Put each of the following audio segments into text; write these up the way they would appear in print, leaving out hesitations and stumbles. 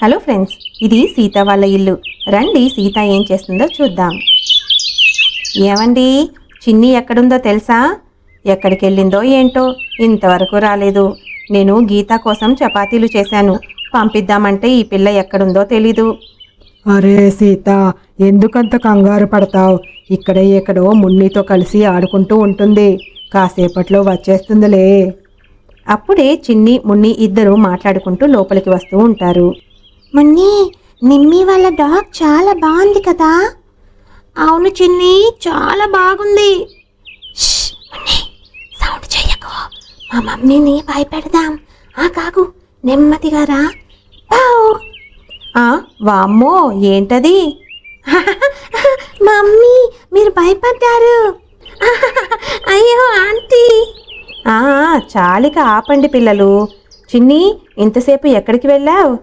Hello friends, ఇది సీత వాళ్ళ ఇల్లు. రండి సీత ఏం చేస్తుందో చూద్దాం. ఏమండి, చిన్ని ఎక్కడుందో తెలుసా? ఎక్కడికి వెళ్ళిందో ఏంటో, ఇంతవరకు రాలేదు. నేను గీత కోసం చపాతీలు చేశాను, పంపిద్దామంటే ఈ పిల్ల ఎక్కడుందో తెలీదు. అరే సీత, ఎందుకంత కంగారు పడతావు? ఇక్కడే ఎక్కడో మున్నితో కలిసి ఆడుకుంటూ ఉంటుంది, కాసేపట్లో వచ్చేస్తుందిలే. అప్పుడే చిన్ని మున్ని ఇద్దరు మాట్లాడుకుంటూ లోపలికి వస్తూ ఉంటారు. మున్ని, నిమ్మి వాళ్ళ డాగ్ చాలా బాగుంది కదా? అవును చిన్ని, చాలా బాగుంది. మున్ని, సౌండ్ చెయ్యకు, మా మమ్మీని భయపెడదాం. కాకు, నెమ్మదిగా రా. వామ్మో, ఏంటది? మమ్మీ, మీరు భయపడ్డారు. అయ్యో ఆంటీ. చాలిక ఆపండి పిల్లలు. చిన్ని, ఇంతసేపు ఎక్కడికి వెళ్ళావు?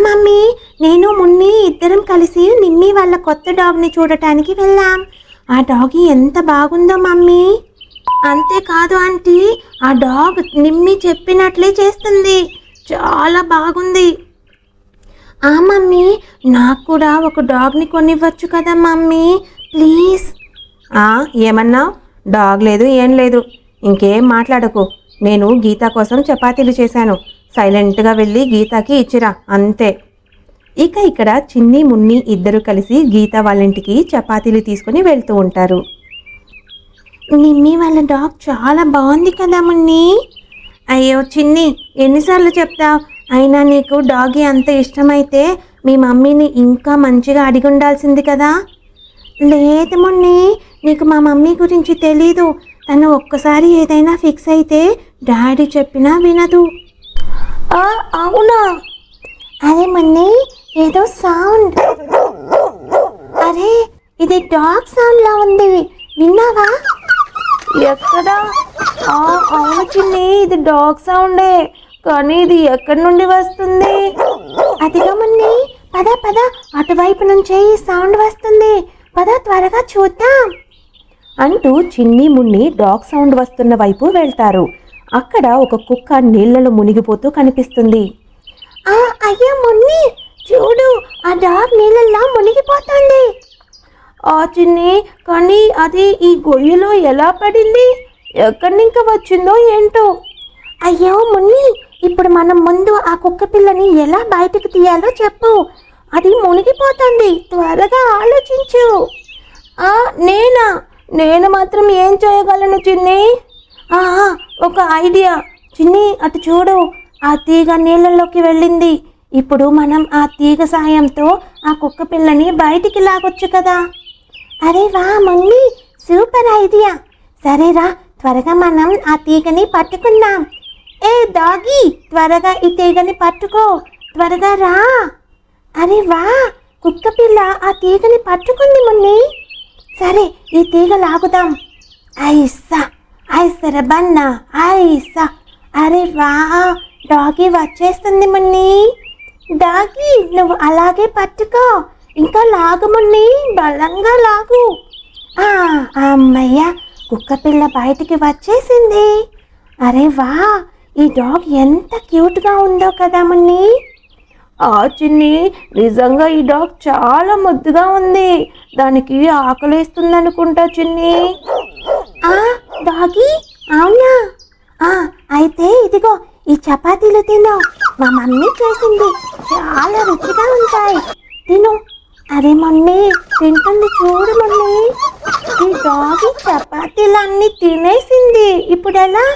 మమ్మీ, నేను మున్ని ఇద్దరం కలిసి నిమ్మి వాళ్ళ కొత్త డాగ్ని చూడటానికి వెళ్ళాం. ఆ డాగ్ ఎంత బాగుందో మమ్మీ. అంతేకాదు ఆంటీ, ఆ డాగ్ నిమ్మి చెప్పినట్లే చేస్తుంది, చాలా బాగుంది. మమ్మీ, నాకు కూడా ఒక డాగ్ని కొనివ్వచ్చు కదా మమ్మీ, ప్లీజ్. ఏమన్నావు? డాగ్ లేదు, ఏం లేదు. ఇంకేం మాట్లాడకు. నేను గీత కోసం చపాతీలు చేశాను, సైలెంట్గా వెళ్ళి గీతకి ఇచ్చిరా, అంతే. ఇక ఇక్కడ చిన్ని మున్ని ఇద్దరు కలిసి గీత వాళ్ళింటికి చపాతీలు తీసుకుని వెళ్తూ ఉంటారు. నిమ్మి వాళ్ళ డాగ్ చాలా బాగుంది కదా మున్ని. అయ్యో చిన్ని, ఎన్నిసార్లు చెప్తావు? అయినా నీకు డాగి అంత ఇష్టమైతే మీ మమ్మీని ఇంకా మంచిగా అడిగి ఉండాల్సింది కదా. లేదు మున్ని, నీకు మా మమ్మీ గురించి తెలీదు. తను ఒక్కసారి ఏదైనా ఫిక్స్ అయితే డాడీ చెప్పినా వినదు. అవునా? అరే మున్ని, ఏదో సౌండ్. అరే, ఇది డాగ్ సౌండ్లా ఉంది, విన్నావా? ఎక్కడా? అవును చిన్ని, ఇది డాగ్ సౌండే, కానీ ఇది ఎక్కడి నుండి వస్తుంది? అదిగో మున్ని, పద పద, అటువైపు నుంచే ఈ సౌండ్ వస్తుంది, పద త్వరగా చూద్దాం అంటూ చిన్ని మున్ని డాగ్ సౌండ్ వస్తున్న వైపు వెళ్తారు. అక్కడ ఒక కుక్క నీళ్లలో మునిగిపోతూ కనిపిస్తుంది. అయ్యో మున్ని, చూడు, ఆ డాగ్ నీళ్ళల్లో మునిగిపోతుంది. చిన్ని, కానీ అది ఈ గొయ్యిలో ఎలా పడింది? ఎక్కడి నుంచి వచ్చిందో ఏంటో. అయ్యో మున్ని, ఇప్పుడు మనం ముందు ఆ కుక్క పిల్లని ఎలా బయటకు తీయాలో చెప్పు. అది మునిగిపోతుంది, త్వరగా ఆలోచించు. నేను మాత్రం ఏం చేయగలను చిన్ని? ఒక ఐడియా. చిన్ని, అటు చూడు, ఆ తీగ నీళ్ళలోకి వెళ్ళింది. ఇప్పుడు మనం ఆ తీగ సాయంతో ఆ కుక్క పిల్లని బయటికి లాగొచ్చు కదా. అరే వా మున్ని, సూపర్ ఐడియా. సరేరా, త్వరగా మనం ఆ తీగని పట్టుకుందాం. డాగి, త్వరగా ఈ తీగని పట్టుకో, త్వరగా రా. అరే వా, కుక్క పిల్ల ఆ తీగని పట్టుకుంది మున్ని. సరే, ఈ తీగ లాగుదాం. ఐసా ఐసరబన్నా ఐసా. అరే వా, డాగి వచ్చేస్తుంది మున్ని. డాగి, నువ్వు అలాగే పట్టుకో, ఇంకా లాగు మున్ని, బలంగా లాగు. అమ్మయ్య, కుక్క పిల్ల బయటికి వచ్చేసింది. అరే వా, ఈ డాగ్ ఎంత క్యూట్గా ఉందో కదా మున్ని. చిన్ని, నిజంగా ఈ డాగ్ చాలా ముద్దుగా ఉంది. దానికి ఆకలేస్తుంది అనుకుంటా చిన్ని. డాగి, అవునా? అయితే ఇదిగో ఈ చపాతీలు తిను, మా మమ్మీ చేసింది, చాలా రుచిగా ఉంటాయి, తిను. అరే మమ్మీ, తింటుంది చూడు మమ్మీ. ఈ డాగి చపాతీలన్నీ తినేసింది, ఇప్పుడు ఎలా?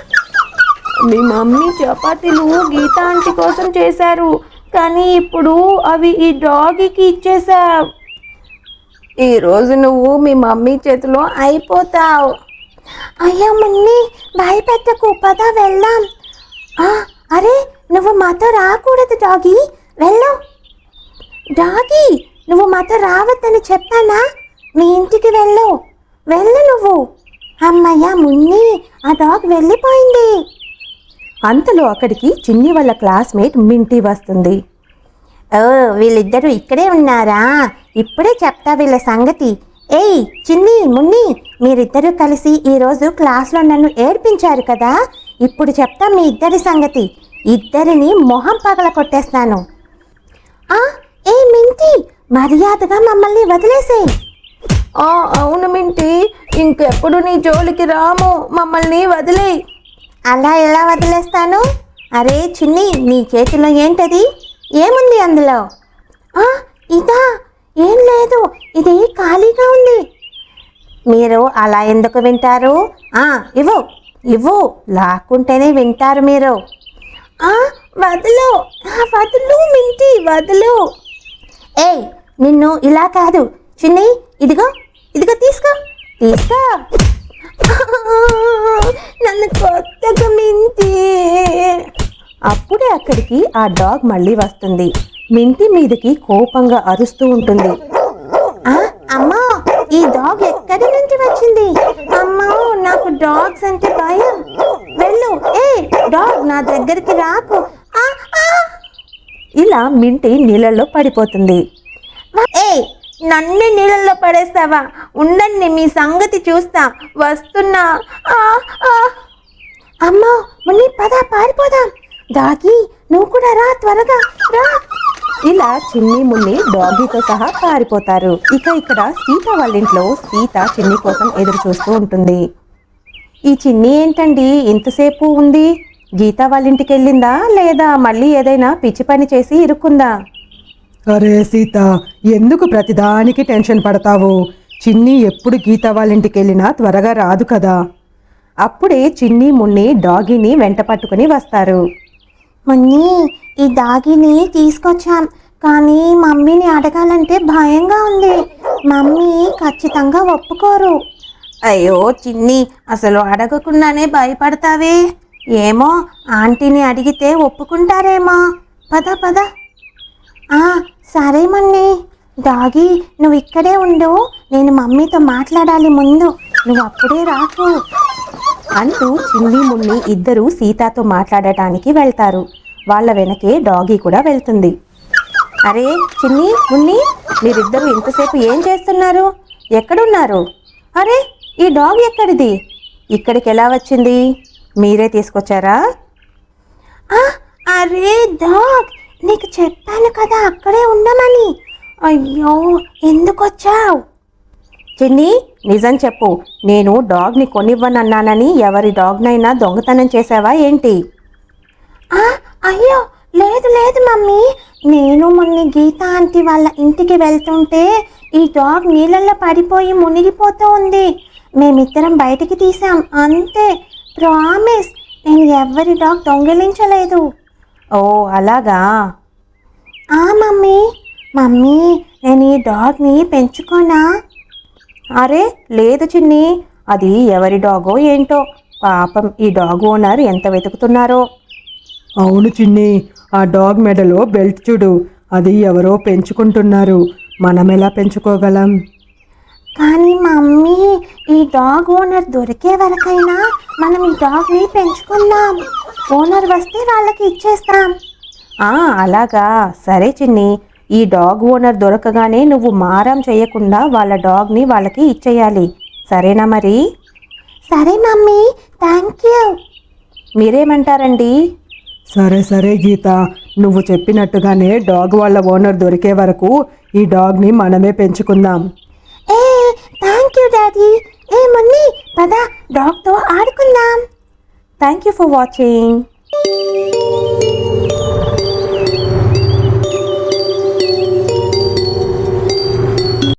మీ మమ్మీ చపాతీలు గీత ఆంటీ కోసం చేశారు, కానీ ఇప్పుడు అవి ఈ డాగికి ఇచ్చేసావు. ఈరోజు నువ్వు మీ మమ్మీ చేతిలో అయిపోతావు. అయ్యో మున్ని, భయపెట్టకు, పద వెళ్దాం. అరే, నువ్వు మాతో రాకూడదు డాగి, వెళ్ళు. డాగి, నువ్వు మాతో రావద్దని చెప్పానా? మీ ఇంటికి వెళ్ళు, వెళ్ళు నువ్వు. అమ్మయ్య మున్ని, ఆ డాగ్ వెళ్ళిపోయింది. అంతలో అక్కడికి చిన్ని వాళ్ళ క్లాస్మేట్ మింటి వస్తుంది. వీళ్ళిద్దరూ ఇక్కడే ఉన్నారా? ఇప్పుడే చెప్తా వీళ్ళ సంగతి. చిన్ని మున్ని, మీరిద్దరూ కలిసి ఈరోజు క్లాస్లో నన్ను ఏడ్పించారు కదా, ఇప్పుడు చెప్తా మీ ఇద్దరి సంగతి. ఇద్దరిని మొహం పగల కొట్టేస్తాను. మింటి మర్యాదగా మమ్మల్ని వదిలేసేయ్. అవును మింటి, ఇంకెప్పుడు నీ జోలికి రాము, మమ్మల్ని వదిలేయ్. అలా ఎలా వదిలేస్తాను? అరే చిన్ని, నీ చేతిలో ఏంటది? ఏముంది అందులో? ఇదా? ఏం లేదు, ఇది ఖాళీగా ఉంది. మీరు అలా ఎందుకు వింటారు? ఇవ్వు ఇవ్వు, లాక్కుంటేనే వింటారు మీరు. వదులు, వదులు మింటి, వదులు. ఏయ్, నిన్ను ఇలా కాదు చిన్ని, ఇదిగో ఇదిగో, తీసుకో తీసుకో. నన్ను కొత్తగా మింటి. అప్పుడే అక్కడికి ఆ డాగ్ మళ్ళీ వస్తుంది. మింటి మీదకి కోపంగా అరుస్తూ ఉంటుంది. అమ్మా, ఈ డాగ్ ఎక్కడి నుంచి వచ్చింది? అమ్మా, నాకు డాగ్స్ అంటే భయం. వెళ్ళు. డాగ్ నా దగ్గరికి రాకు. ఇలా మింటి నీళ్ళల్లో పడిపోతుంది. నన్ను నీళ్ళల్లో పడేస్తావా? ఉండండి, మీ సంగతి చూస్తా, వస్తున్నా. అమ్మా, మున్ని పద, పారిపోదాం. డాగి, నువ్వు కూడా రా, త్వరగా రా. ఇలా చిన్ని మున్ని డాగీతో సహా పారిపోతారు. ఇక్కడ సీత వాళ్ళ ఇంట్లో సీత చిన్ని కోసం ఎదురు చూస్తూ ఉంటుంది. ఈ చిన్ని ఏంటండి ఇంతసేపు ఉంది? గీత వాళ్ళ ఇంటికి వెళ్ళిందా, లేదా మళ్ళీ ఏదైనా పిచ్చి పని చేసి ఇరుక్కుందా? అరే సీత, ఎందుకు ప్రతిదానికి టెన్షన్ పడతావు? చిన్ని ఎప్పుడు గీత వాళ్ళ ఇంటికి వెళ్ళినా త్వరగా రాదు కదా. అప్పుడే చిన్ని మున్ని డాగీని వెంట పట్టుకుని వస్తారు. మున్ని, ఈ డాగిని తీసుకొచ్చాం, కానీ మమ్మీని అడగాలంటే భయంగా ఉంది. మమ్మీ ఖచ్చితంగా ఒప్పుకోరు. అయ్యో చిన్ని, అసలు అడగకుండానే భయపడతావే. ఏమో, ఆంటీని అడిగితే ఒప్పుకుంటారేమో. పద పద. సరే మున్ని. డాగి, నువ్వు ఇక్కడే ఉండు, నేను మమ్మీతో మాట్లాడాలి ముందు, నువ్వు అప్పుడే రాకు అంటూ చిన్ని మున్ని ఇద్దరు సీతతో మాట్లాడటానికి వెళ్తారు. వాళ్ళ వెనకే డాగీ కూడా వెళ్తుంది. అరే చిన్ని మున్ని, మీరిద్దరూ ఇంతసేపు ఏం చేస్తున్నారు? ఎక్కడున్నారు? అరే, ఈ డాగ్ ఎక్కడిది? ఇక్కడికి ఎలా వచ్చింది? మీరే తీసుకొచ్చారా? అరే డాగ్, నీకు చెప్పాను కదా అక్కడే ఉండమని. అయ్యో, ఎందుకు వచ్చావు? చిన్ని, నిజం చెప్పు, నేను డాగ్ని కొనివ్వనన్నానని ఎవరి డాగ్నైనా దొంగతనం చేసావా ఏంటి? అయ్యో, లేదు లేదు మమ్మీ, నేను మొన్న గీత ఆంటీ వాళ్ళ ఇంటికి వెళ్తుంటే ఈ డాగ్ నీళ్ళల్లో పడిపోయి మునిగిపోతూ ఉంది. మేమిద్దరం బయటికి తీసాం, అంతే. ప్రామిస్, నేను ఎవరి డాగ్ దొంగిలించలేదు. ఓ అలాగా. మమ్మీ, మమ్మీ, నేను ఈ డాగ్ని పెంచుకోనా? అరే లేదు చిన్ని, అది ఎవరి డాగో ఏంటో. పాపం ఈ డాగ్ ఓనర్ ఎంత వెతుకుతున్నారో. అవును చిన్ని, ఆ డాగ్ మెడలో బెల్ట్ చూడు, అది ఎవరో పెంచుకుంటున్నారు. మనం ఎలా పెంచుకోగలం? కానీ మమ్మీ, ఈ డాగ్ ఓనర్ దొరికే వరకైనా మనం ఈ డాగ్ని పెంచుకుందాం. ఓనర్ వస్తే వాళ్ళకి ఇచ్చేస్తాం. అలాగా, సరే చిన్ని. ఈ డాగ్ ఓనర్ దొరకగానే నువ్వు మారం చేయకుండా వాళ్ళ డాగ్ని వాళ్ళకి ఇచ్చేయాలి, సరేనా మరి? సరే మమ్మీ, థ్యాంక్ యూ. మీరేమంటారండి? సరే సరే గీత, నువ్వు చెప్పినట్టుగానే డాగ్ వాళ్ళ ఓనర్ దొరికే వరకు ఈ డాగ్ని మనమే పెంచుకుందాం. Thank you daddy. మున్ని, పద డాగ్తో ఆడుకుందాం. Thank you for watching.